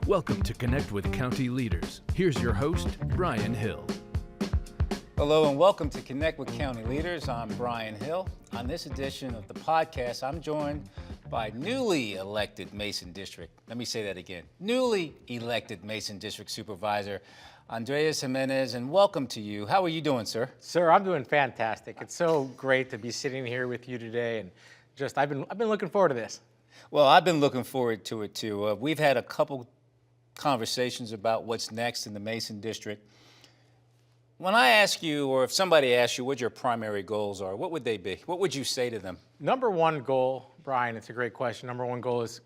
Welcome to Connect with County Leaders. Here's your host, Bryan Hill. Hello and welcome to Connect with County Leaders. I'm Bryan Hill. On this edition of the podcast, I'm joined by newly elected Mason District. Let me say that again. Newly elected Mason District Supervisor, Jimenez, and welcome to you. How are you doing, sir? Sir, I'm doing fantastic. It's so great to be sitting here with you today, and I've been looking forward to this. Well, I've been looking forward to it too. We've had a couple conversations about what's next in the Mason District. When I ask you, or if somebody asks you what your primary goals are, what would they be? What would you say to them? Number one goal, Bryan, it's a great question. Number one goal is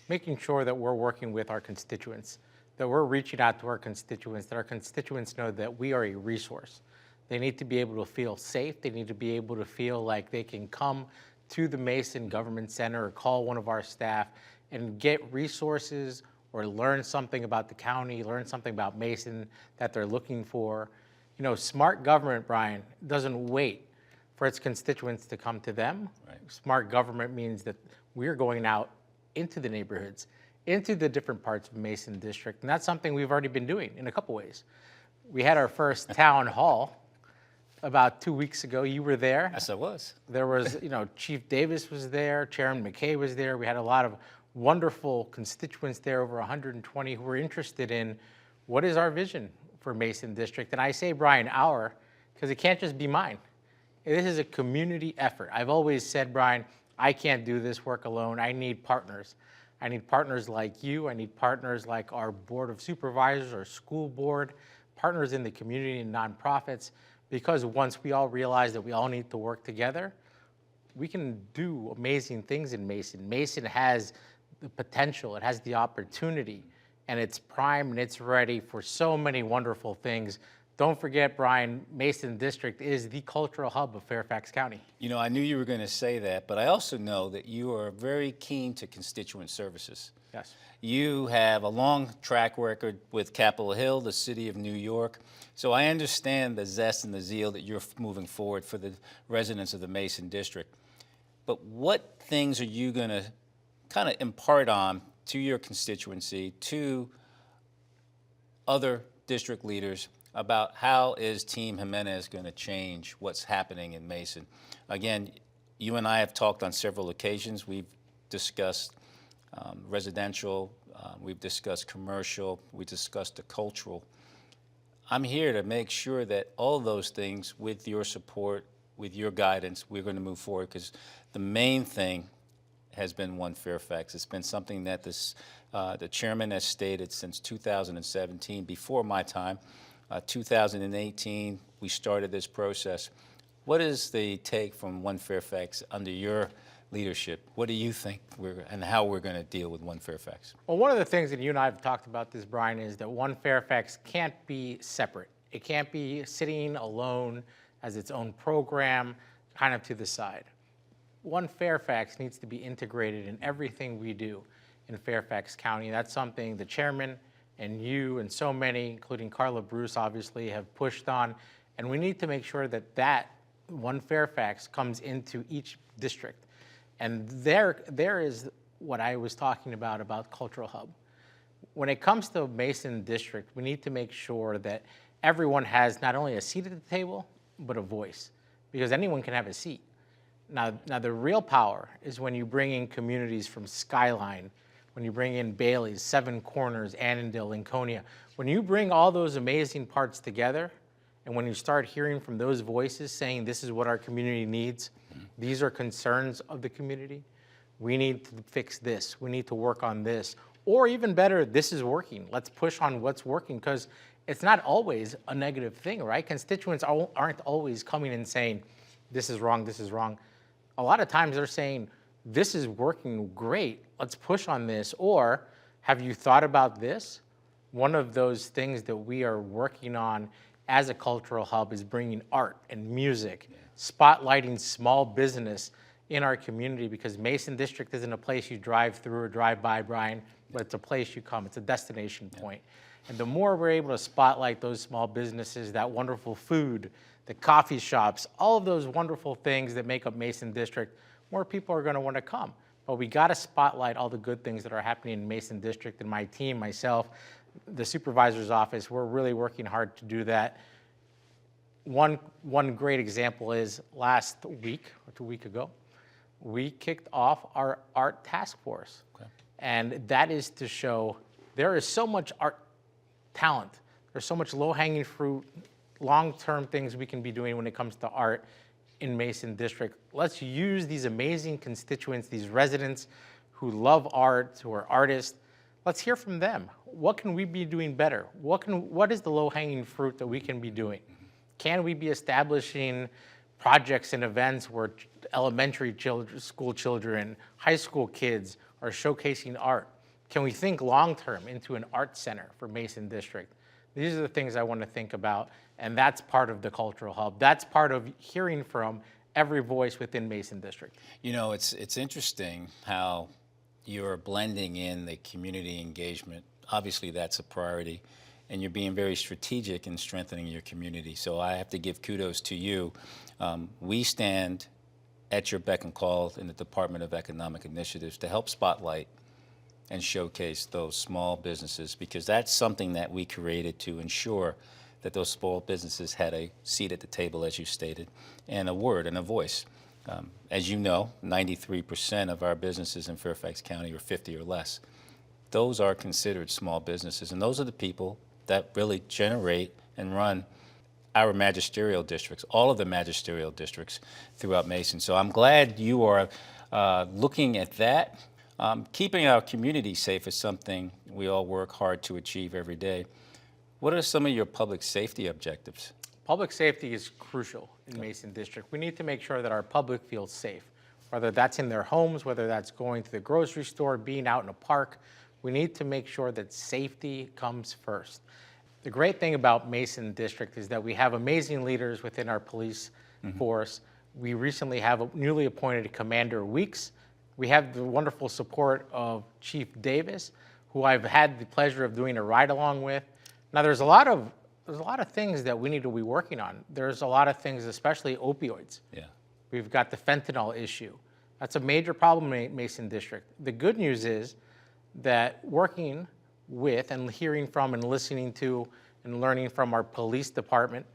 making sure that we're working with our constituents, that we're reaching out to our constituents, that our constituents know that we are a resource. They need to be able to feel safe. They need to be able to feel like they can come to the Mason Government Center or call one of our staff and get resources or learn something about the county, learn something about Mason that they're looking for. You know, smart government, Bryan, doesn't wait for its constituents to come to them. Right. Smart government means that we're going out into the neighborhoods, into the different parts of Mason District, and that's something we've already been doing in a couple ways. We had our first town hall about 2 weeks ago. You were there. Yes, I was. There was, Chief Davis was there, Chairman McKay was there. We had a lot of wonderful constituents there, over 120, who were interested in what is our vision for Mason District. And I say, Bryan, our, because it can't just be mine. This is a community effort. I've always said, Bryan, I can't do this work alone. I need partners. I need partners like you. I need partners like our Board of Supervisors, our school board, partners in the community and nonprofits, because once we all realize that we all need to work together, we can do amazing things in Mason. Mason has the potential, it has the opportunity, and it's prime and it's ready for so many wonderful things. Don't forget, Bryan, Mason District is the cultural hub of Fairfax County. You know, I knew you were going to say that, but I also know that you are very keen to constituent services. Yes. You have a long track record with Capitol Hill, the city of New York. So I understand the zest and the zeal that you're moving forward for the residents of the Mason District. But what things are you going to kind of impart on to your constituency, to other district leaders, about how is Team Jimenez going to change what's happening in Mason? Again, you and I have talked on several occasions. We've discussed residential, we've discussed commercial, we discussed the cultural. I'm here to make sure that all those things, with your support, with your guidance, we're going to move forward, because the main thing has been One Fairfax. It's been something that the chairman has stated since 2017, before my time. 2018, we started this process. What is the take from One Fairfax under your leadership? What do you think and how we're going to deal with One Fairfax? Well, one of the things that you and I have talked about this, Bryan, is that One Fairfax can't be separate. It can't be sitting alone as its own program, kind of to the side. One Fairfax needs to be integrated in everything we do in Fairfax County. That's something the chairman and you and so many, including Carla Bruce, obviously, have pushed on. And we need to make sure that One Fairfax comes into each district. And there is what I was talking about cultural hub. When it comes to Mason District, we need to make sure that everyone has not only a seat at the table, but a voice, because anyone can have a seat. Now the real power is when you bring in communities from Skyline, when you bring in Bailey's, Seven Corners, Annandale, Lincolnia. When you bring all those amazing parts together, and when you start hearing from those voices saying this is what our community needs, these are concerns of the community, we need to fix this, we need to work on this, or even better, this is working. Let's push on what's working, because it's not always a negative thing, right? Constituents aren't always coming and saying, this is wrong, this is wrong. A lot of times they're saying, this is working great, let's push on this, or have you thought about this? One of those things that we are working on as a cultural hub is bringing art and music, spotlighting small business in our community, because Mason District isn't a place you drive through or drive by, Bryan, but it's a place you come, it's a destination point. And the more we're able to spotlight those small businesses, that wonderful food, the coffee shops, all of those wonderful things that make up Mason District, more people are going to want to come. but we got to spotlight all the good things that are happening in Mason District. And my team, myself, the supervisor's office, we're really working hard to do that. One great example is last week, or 2 weeks ago, we kicked off our art task force. Okay. And that is to show there is so much art talent. There's so much low-hanging fruit, long-term things we can be doing when it comes to art in Mason District. Let's use these amazing constituents, these residents who love art, who are artists. Let's hear from them. What can we be doing better? What is the low-hanging fruit that we can be doing? Can we be establishing projects and events where elementary school children, high school kids are showcasing art? Can we think long-term into an art center for Mason District? These are the things I want to think about, and that's part of the cultural hub. That's part of hearing from every voice within Mason District. You know, it's interesting how you're blending in the community engagement. Obviously, that's a priority, and you're being very strategic in strengthening your community. So I have to give kudos to you. We stand at your beck and call in the Department of Economic Initiatives to help spotlight and showcase those small businesses, because that's something that we created to ensure that those small businesses had a seat at the table, as you stated, and a word and a voice. As you know, 93% of our businesses in Fairfax County are 50 or less. Those are considered small businesses, and those are the people that really generate and run our magisterial districts, all of the magisterial districts throughout Mason. So I'm glad you are looking at that. Keeping our community safe is something we all work hard to achieve every day. What are some of your public safety objectives? Public safety is crucial in Mason District. We need to make sure that our public feels safe, whether that's in their homes, whether that's going to the grocery store, being out in a park. We need to make sure that safety comes first. The great thing about Mason District is that we have amazing leaders within our police force. We recently have a newly appointed Commander Weeks. We have the wonderful support of Chief Davis, who I've had the pleasure of doing a ride-along with. Now, there's a lot of things that we need to be working on. There's a lot of things, especially opioids. Yeah. We've got the fentanyl issue. That's a major problem in Mason District. The good news is that working with and hearing from and listening to and learning from our police department,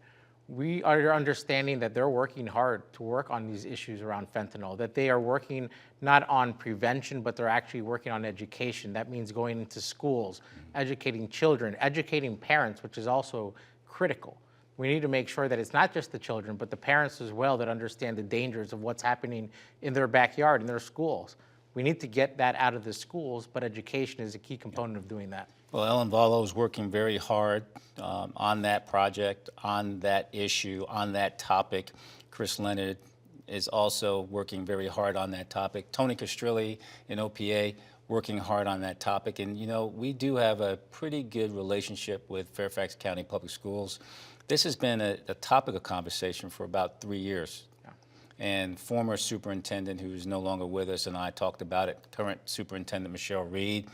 we are understanding that they're working hard to work on these issues around fentanyl, that they are working not on prevention, but they're actually working on education. That means going into schools, educating children, educating parents, which is also critical. We need to make sure that it's not just the children, but the parents as well that understand the dangers of what's happening in their backyard, in their schools. We need to get that out of the schools, but education is a key component of doing that. Well, Ellen Vallow is working very hard on that project, on that issue, on that topic. Chris Leonard is also working very hard on that topic. Tony Castrilli in OPA working hard on that topic. And, you know, we do have a pretty good relationship with Fairfax County Public Schools. This has been a topic of conversation for about 3 years. And former superintendent, who is no longer with us, and I talked about it, current superintendent Michelle Reed.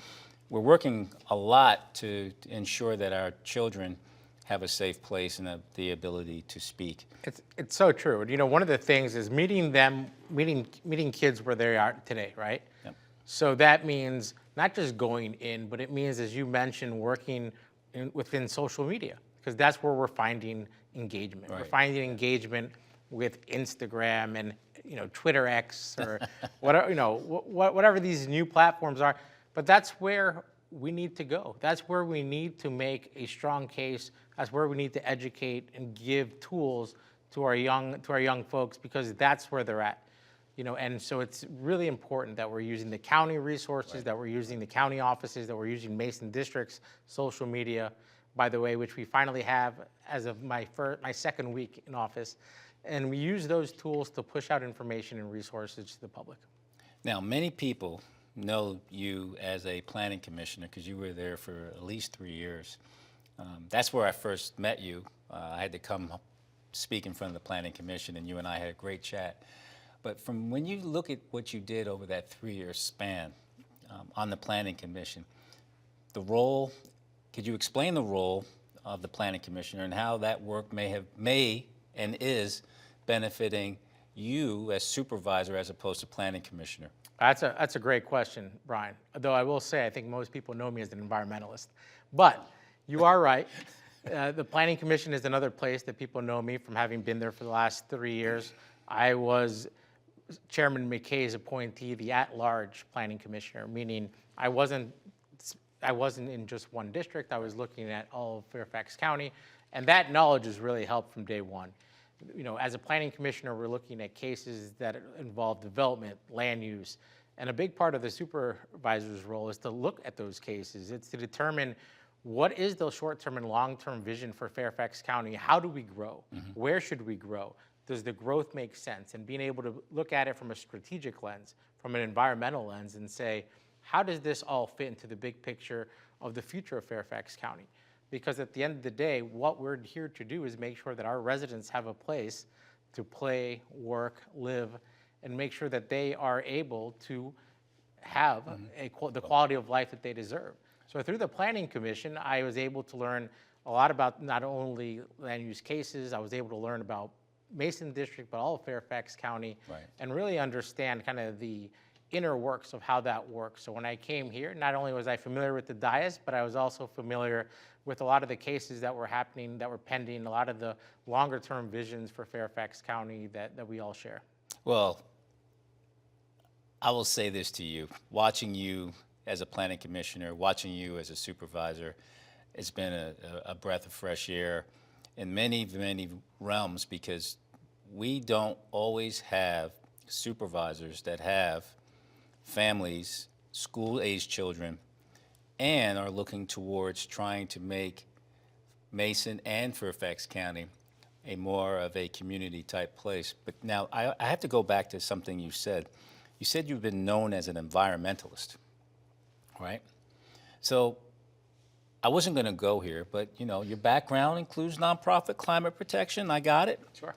We're working a lot to ensure that our children have a safe place and the ability to speak. It's so true. You know, one of the things is meeting kids where they are today, right? Yep. So that means not just going in, but it means, as you mentioned, working within social media, because that's where we're finding engagement. Right. We're finding engagement with Instagram and, you know, Twitter X or whatever, you know, whatever these new platforms are. But that's where we need to go. That's where we need to make a strong case. That's where we need to educate and give tools to our young folks, because that's where they're at. You know, and so it's really important that we're using the county resources, right, that we're using the county offices, that we're using Mason District's social media, by the way, which we finally have as of my second week in office. And we use those tools to push out information and resources to the public. Now, many people know you as a planning commissioner because you were there for at least 3 years. That's where I first met you. I had to come speak in front of the planning commission, and you and I had a great chat. But from when you look at what you did over that 3-year span on the planning commission, the role, could you explain the role of the planning commissioner and how that work may and is benefiting you as supervisor as opposed to planning commissioner? That's a great question, Brian. Though I will say, I think most people know me as an environmentalist. But you are right. The Planning Commission is another place that people know me from having been there for the last 3 years. I was Chairman McKay's appointee, the at-large Planning Commissioner, meaning I wasn't in just one district. I was looking at all of Fairfax County, and that knowledge has really helped from day one. As a planning commissioner, we're looking at cases that involve development, land use, and a big part of the supervisor's role is to look at those cases. It's to determine what is the short-term and long-term vision for Fairfax County. How do we grow? Where should we grow? Does the growth make sense? And being able to look at it from a strategic lens, from an environmental lens, and say, how does this all fit into the big picture of the future of Fairfax County? Because at the end of the day, what we're here to do is make sure that our residents have a place to play, work, live, and make sure that they are able to have the quality of life that they deserve. So through the Planning Commission, I was able to learn a lot about not only land use cases, I was able to learn about Mason District, but all of Fairfax County, and really understand kind of the inner works of how that works. So when I came here, not only was I familiar with the dais, but I was also familiar with a lot of the cases that were happening, that were pending, a lot of the longer term visions for Fairfax County that we all share. Well, I will say this to you. Watching you as a planning commissioner, watching you as a supervisor, it's been a breath of fresh air in many, many realms, because we don't always have supervisors that have families, school-aged children, and are looking towards trying to make Mason and Fairfax County a more of a community-type place. But now I have to go back to something you said. You said you've been known as an environmentalist, right? So I wasn't going to go here, but your background includes nonprofit climate protection. I got it. Sure.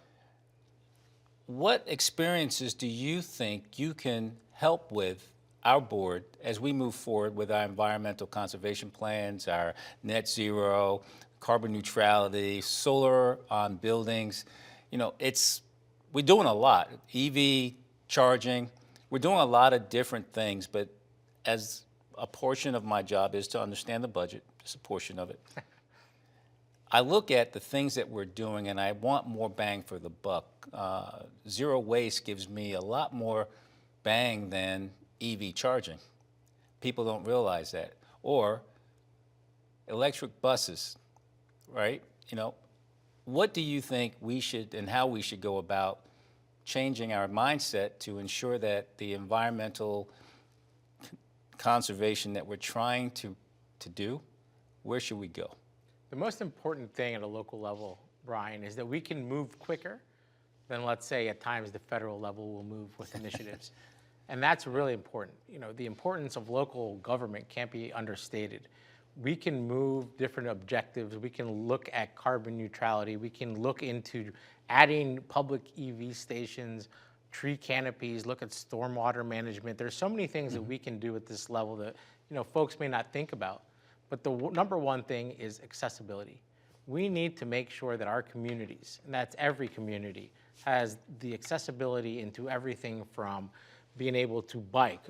What experiences do you think you can help with our board as we move forward with our environmental conservation plans, our net zero, carbon neutrality, solar on buildings? We're doing a lot. EV charging, we're doing a lot of different things, but as a portion of my job is to understand the budget, just a portion of it. I look at the things that we're doing and I want more bang for the buck. Zero waste gives me a lot more bang than EV charging. People don't realize that. Or electric buses, right? What do you think we should and how we should go about changing our mindset to ensure that the environmental conservation that we're trying to do, where should we go? The most important thing at a local level, Brian, is that we can move quicker than, let's say, at times the federal level will move with initiatives. And that's really important. The importance of local government can't be understated. We can move different objectives. We can look at carbon neutrality. We can look into adding public EV stations, tree canopies, look at stormwater management. There's so many things that we can do at this level that folks may not think about. But the number one thing is accessibility. We need to make sure that our communities, and that's every community, has the accessibility into everything from being able to bike,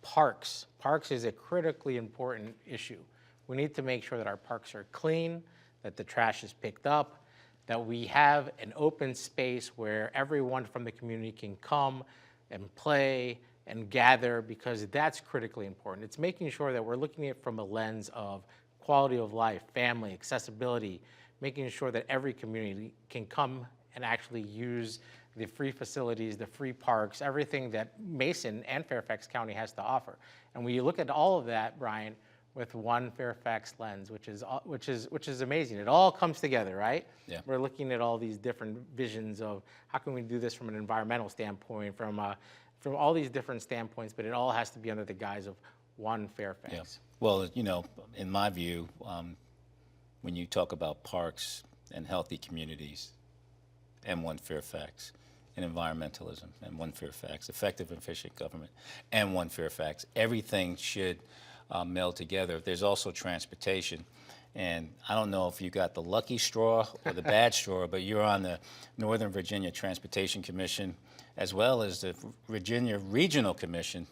parks. Parks is a critically important issue. We need to make sure that our parks are clean, that the trash is picked up, that we have an open space where everyone from the community can come and play and gather, because that's critically important. It's making sure that we're looking at it from a lens of quality of life, family, accessibility, making sure that every community can come and actually use the free facilities, the free parks, everything that Mason and Fairfax County has to offer. And when you look at all of that, Brian, with one Fairfax lens, which is amazing. It all comes together, right? Yeah. We're looking at all these different visions of how can we do this from an environmental standpoint, from all these different standpoints, but it all has to be under the guise of one Fairfax. Yeah. Well, in my view, when you talk about parks and healthy communities, and one Fairfax, and environmentalism, and one Fairfax, effective and efficient government, and one Fairfax, everything should meld together. There's also transportation. And I don't know if you got the lucky straw or the bad straw, but you're on the Northern Virginia Transportation Commission as well as the Virginia Regional Commission.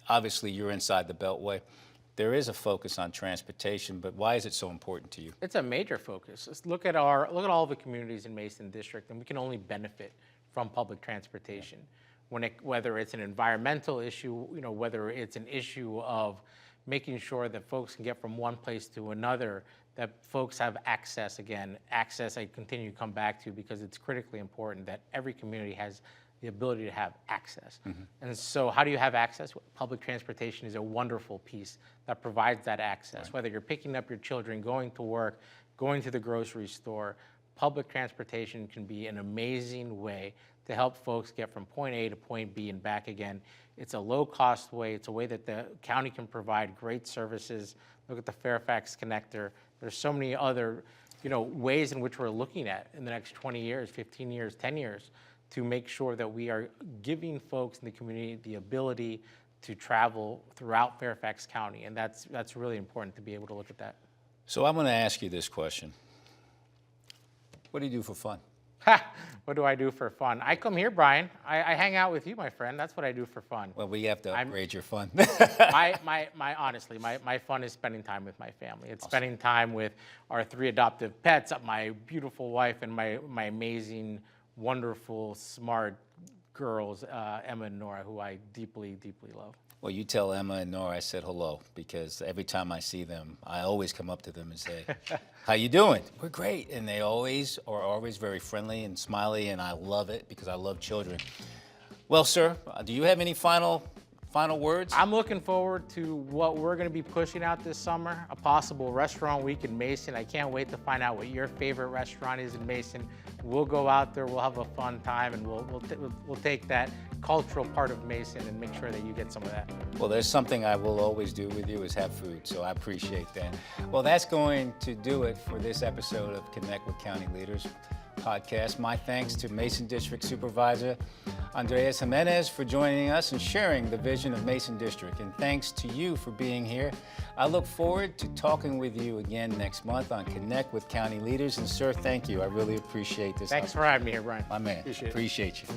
Obviously, you're inside the Beltway. There is a focus on transportation, but why is it so important to you? It's a major focus. Let's look at all the communities in Mason District, and we can only benefit from public transportation. Whether it's an environmental issue, whether it's an issue of making sure that folks can get from one place to another, that folks have access. Again, access I continue to come back to because it's critically important that every community has the ability to have access. And so how do you have access? Public transportation is a wonderful piece that provides that access. Right. Whether you're picking up your children, going to work, going to the grocery store, public transportation can be an amazing way to help folks get from point A to point B and back again. It's a low-cost way. It's a way that the county can provide great services. Look at the Fairfax connector. There's so many other ways in which we're looking at in the next 20 years, 15 years, 10 years, to make sure that we are giving folks in the community the ability to travel throughout Fairfax County. And that's really important to be able to look at that. So I'm going to ask you this question. What do you do for fun? What do I do for fun? I come here, Brian. I hang out with you, my friend. That's what I do for fun. Well, we have to upgrade your fun. Honestly, my fun is spending time with my family. It's awesome. Spending time with our 3 adoptive pets, my beautiful wife, and my amazing, wonderful, smart girls, Emma and Nora, who I deeply, deeply love. Well, you tell Emma and Nora I said hello, because every time I see them, I always come up to them and say, how you doing? We're great. And they are always very friendly and smiley, and I love it because I love children. Well, sir, do you have any final words? I'm looking forward to what we're going to be pushing out this summer, a possible restaurant week in Mason. I can't wait to find out what your favorite restaurant is in Mason. We'll go out there, we'll have a fun time, and we'll take that cultural part of Mason and make sure that you get some of that. Well, there's something I will always do with you is have food, so I appreciate that. Well, that's going to do it for this episode of Connect with County Leaders podcast. My thanks to Mason District Supervisor Andreas Jimenez for joining us and sharing the vision of Mason District. And thanks to you for being here. I look forward to talking with you again next month on Connect with County Leaders. And sir, thank you. I really appreciate this. Thanks for having me here, Brian. My man. Appreciate you.